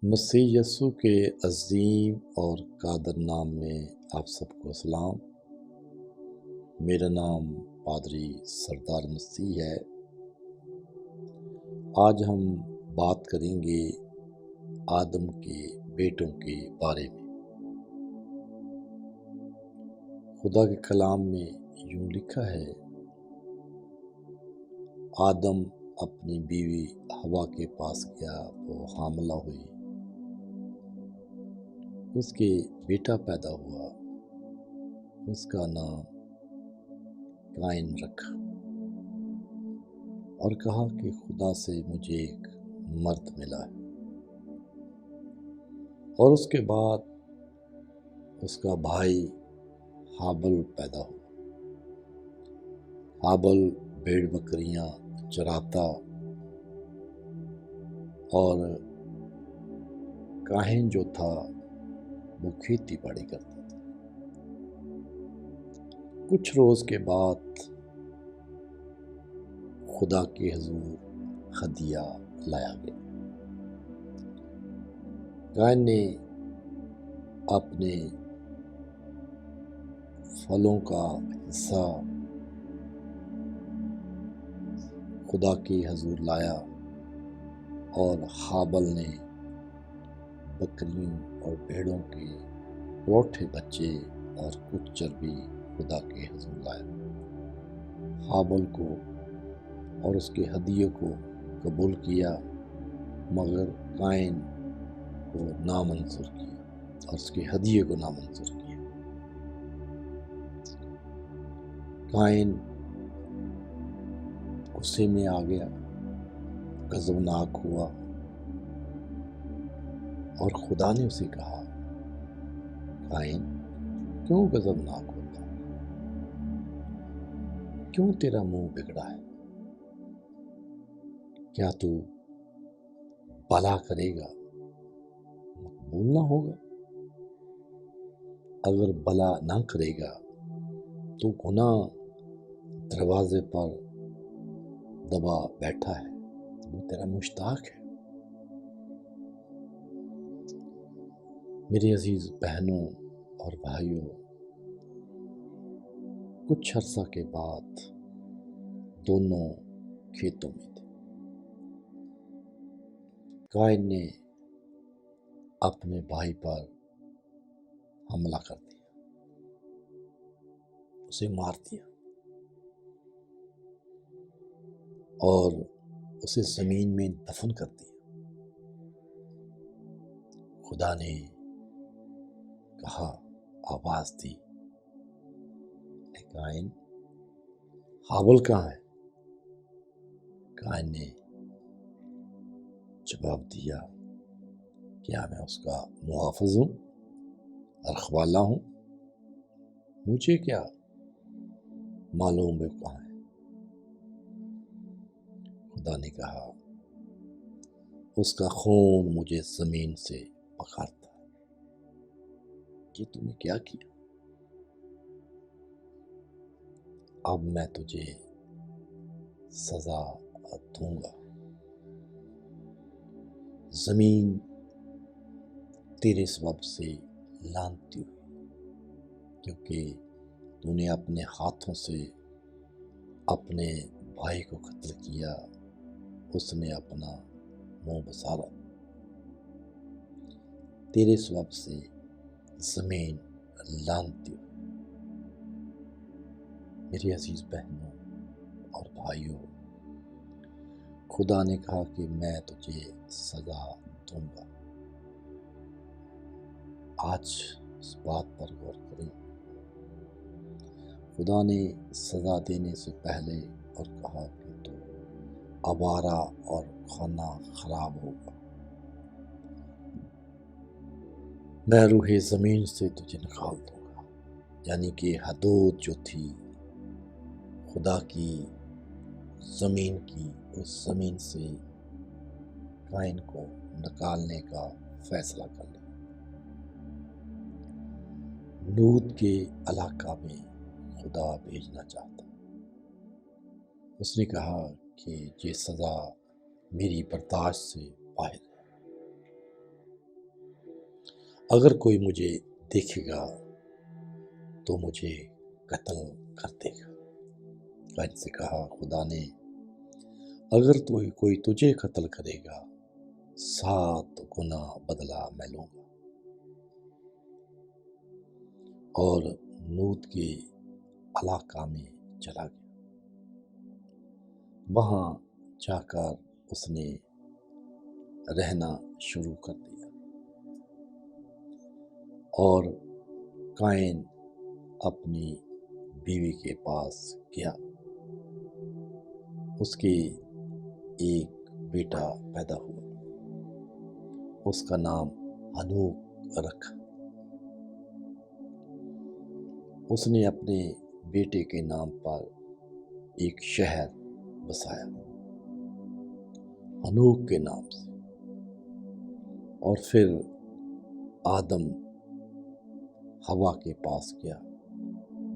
مسیح یسوع کے عظیم اور قادر نام میں آپ سب کو سلام۔ میرا نام پادری سردار مسیح ہے۔ آج ہم بات کریں گے آدم کے بیٹوں کے بارے میں۔ خدا کے کلام میں یوں لکھا ہے، آدم اپنی بیوی ہوا کے پاس گیا، وہ حاملہ ہوئی، اس کے بیٹا پیدا ہوا، اس کا نام قائن رکھا اور کہا کہ خدا سے مجھے ایک مرد ملا ہے۔ اور اس کے بعد اس کا بھائی ہابل پیدا ہوا۔ ہابل بھیڑ بکریاں چراتا اور قائن جو تھا وہ کھیتی باڑی کرتا تھا۔ کچھ روز کے بعد خدا کے حضور ہدیہ لایا گیا۔ قائن نے اپنے پھلوں کا حصہ خدا کے حضور لایا اور ہابل نے بکریوں اور بھیڑوں کے روٹھے بچے اور کچھ چربی خدا کے حضور لایا۔ ہابل کو اور اس کے ہدیے کو قبول کیا، مگر قائن کو نامنظور کیا اور اس کے ہدیے کو نامنظور کیا۔ قائن غصے میں آ گیا، غضبناک ہوا اور خدا نے اسے کہا، قائن کیوں غضبناک ہوتا ہے؟ کیوں تیرا منہ بگڑا ہے؟ کیا تو بھلا کرے گا مقبول نہ ہوگا؟ اگر بھلا نہ کرے گا تو گناہ دروازے پر دبا بیٹھا ہے، وہ تیرا مشتاق ہے۔ میرے عزیز بہنوں اور بھائیوں، کچھ عرصہ کے بعد دونوں کھیتوں میں تھے۔ قائن نے اپنے بھائی پر حملہ کر دیا، اسے مار دیا اور اسے زمین میں دفن کر دیا۔ خدا نے کہا، آواز دی، اے قائن، ہابل کہاں ہے؟ قائن نے جواب دیا، کیا میں اس کا محافظ ہوں، رکھوالا ہوں؟ مجھے کیا معلوم ہے کہاں ہے؟ خدا نے کہا، اس کا خون مجھے زمین سے پکارتا ہے، کہ تم نے کیا کیا؟ اب میں تجھے سزا دوں گا۔ زمین تیرے سبب سے لعنتی ہوئی، کیونکہ تو نے اپنے ہاتھوں سے اپنے بھائی کو قتل کیا، اس نے اپنا منہ بسارا، تیرے سبب سے زمین لعنتی ہوئی۔ میری عزیز بہنوں اور بھائیوں، خدا نے کہا کہ میں تجھے سزا دوں گا۔ آج اس بات پر غور کریں۔ خدا نے سزا دینے سے پہلے اور کہا کہ تو آوارہ اور خانہ خراب ہوگا، میں روح زمین سے تجھے نکال دوں گا۔ یعنی کہ حدود جو تھی خدا کی زمین کی، اس زمین سے قائن کو نکالنے کا فیصلہ کر لیا۔ لوط کے علاقہ میں خدا بھیجنا چاہتا، اس نے کہا کہ یہ سزا میری برداشت سے باہر ہے۔ اگر کوئی مجھے دیکھے گا تو مجھے قتل کر دے گا۔ قائن سے کہا خدا نے، اگر کوئی تجھے قتل کرے گا 7 گنا بدلہ میں لوں گا۔ اور نوت کے علاقہ میں چلا گیا۔ وہاں جا کر اس نے رہنا شروع کر دیا۔ اور قائن اپنی بیوی کے پاس گیا۔ اس کے ایک بیٹا پیدا ہوا، اس کا نام ہنوک رکھا۔ اس نے اپنے بیٹے کے نام پر ایک شہر بسایا ہنوک کے نام سے۔ اور پھر آدم ہوا کے پاس گیا،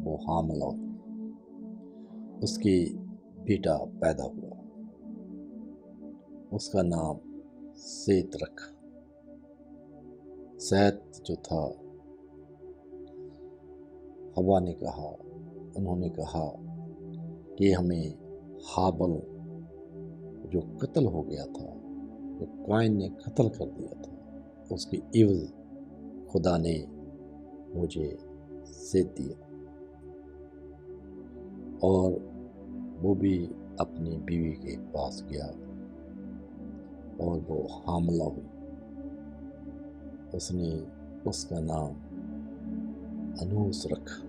وہ حاملہ ہوئی، اس کے بیٹا پیدا ہوا، اس کا نام سیت رکھا۔ سیت جو تھا، ہوا نے کہا، انہوں نے کہا کہ ہمیں حابل جو قتل ہو گیا تھا، جو قائن نے قتل کر دیا تھا، اس کی عوض خدا نے مجھے سیت دیا۔ اور وہ بھی اپنی بیوی کے پاس گیا اور وہ حاملہ ہوئی۔ اس نے اس کا نام انوس رکھا۔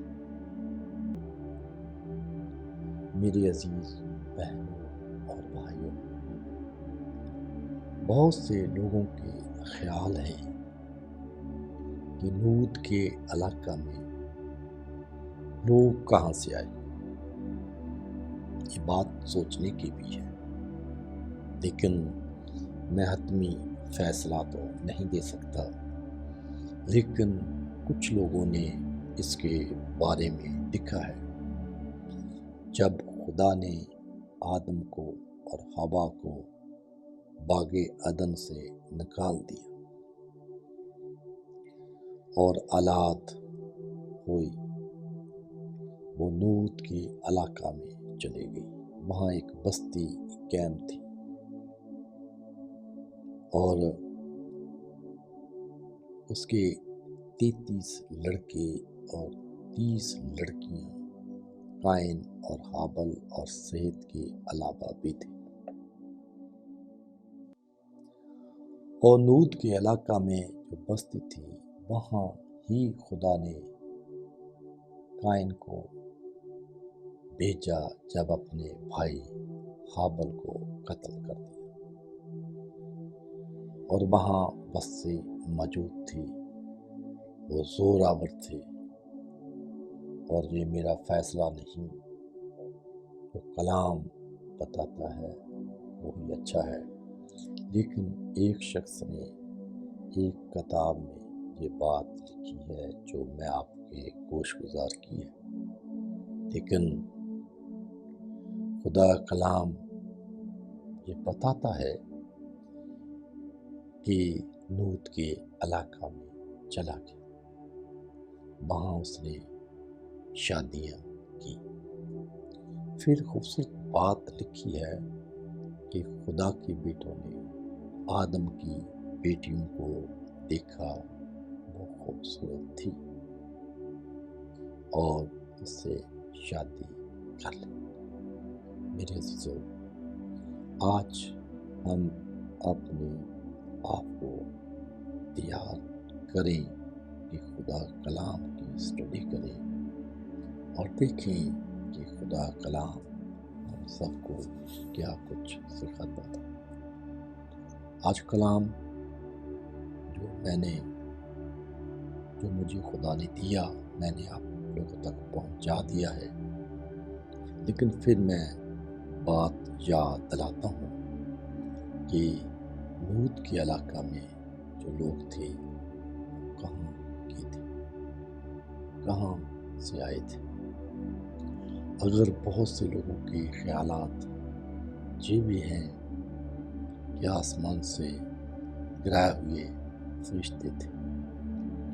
میری عزیز بہنوں اور بھائیوں، بہت سے لوگوں کے خیال ہے کہ نوت کے علاقہ میں لوگ کہاں سے آئے۔ یہ بات سوچنے کی بھی ہے، لیکن میں حتمی فیصلہ تو نہیں دے سکتا۔ لیکن کچھ لوگوں نے اس کے بارے میں لکھا ہے، جب خدا نے آدم کو اور حوا کو باغ عدن سے نکال دیا اور اولاد ہوئی، وہ نوت کے علاقہ میں چلے گئی۔ وہاں ایک بستی قائم تھی، اور اس کے 33 لڑکے اور 30 لڑکیاں قائن اور حابل اور سیت کے علاوہ بھی تھے۔ اور نوت کے علاقہ میں جو بستی تھی، وہاں ہی خدا نے قائن کو بھیجا جب اپنے بھائی حابل کو قتل کر دیا۔ اور وہاں بستی موجود تھی، وہ زوراور تھے۔ اور یہ میرا فیصلہ نہیں، جو کلام بتاتا ہے وہی اچھا ہے، لیکن ایک شخص نے ایک کتاب میں یہ بات لکھی ہے جو میں آپ کے گوش گزار کی ہے۔ لیکن خدا کلام یہ بتاتا ہے کہ نوت کے علاقہ میں چلا گیا، وہاں اس نے شادیاں کی۔ پھر خوبصورت بات لکھی ہے کہ خدا کے بیٹوں نے آدم کی بیٹیوں کو دیکھا، وہ خوبصورت تھی، اور اس سے شادی کر لی۔ میرے عزیزو، آج ہم اپنے آپ کو تیار کریں کہ خدا کلام کی اسٹڈی کریں اور دیکھیں کہ خدا کلام ہم سب کو کیا کچھ سکھاتا ہے۔ آج کلام جو مجھے خدا نے دیا، میں نے آپ لوگوں تک پہنچا دیا ہے، لیکن پھر میں بات یاد دلاتا ہوں کہ نوت کے علاقہ میں جو لوگ تھے کہاں کے تھے، کہاں سے آئے تھے۔ اگر بہت سے لوگوں کے خیالات یہ بھی ہیں کہ آسمان سے گرائے ہوئے فرشتے تھے،